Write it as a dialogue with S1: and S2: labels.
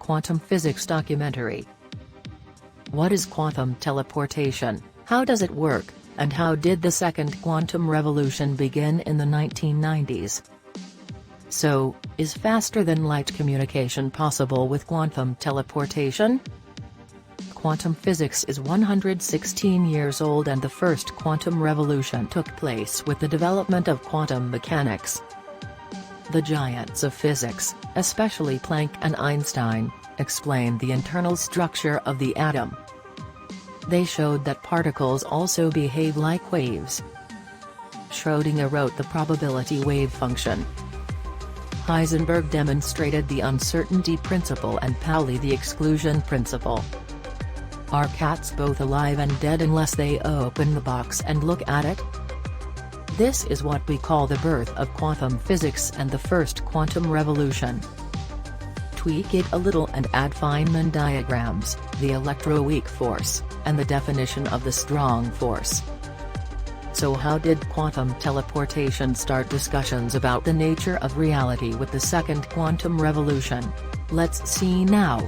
S1: quantum physics documentary. What is quantum teleportation, how does it work, and how did the second quantum revolution begin in the 1990s? So, is faster-than-light communication possible with quantum teleportation? Quantum physics is 116 years old, and the first quantum revolution took place with the development of quantum mechanics. The giants of physics, especially Planck and Einstein, explained the internal structure of the atom. They showed that particles also behave like waves. Schrodinger wrote the probability wave function. Heisenberg demonstrated the uncertainty principle, and Pauli the exclusion principle. Are cats both alive and dead unless they open the box and look at it? This is what we call the birth of quantum physics and the first quantum revolution. Tweak it a little and add Feynman diagrams, the electroweak force, and the definition of the strong force. So how did quantum teleportation start discussions about the nature of reality with the second quantum revolution? Let's see now.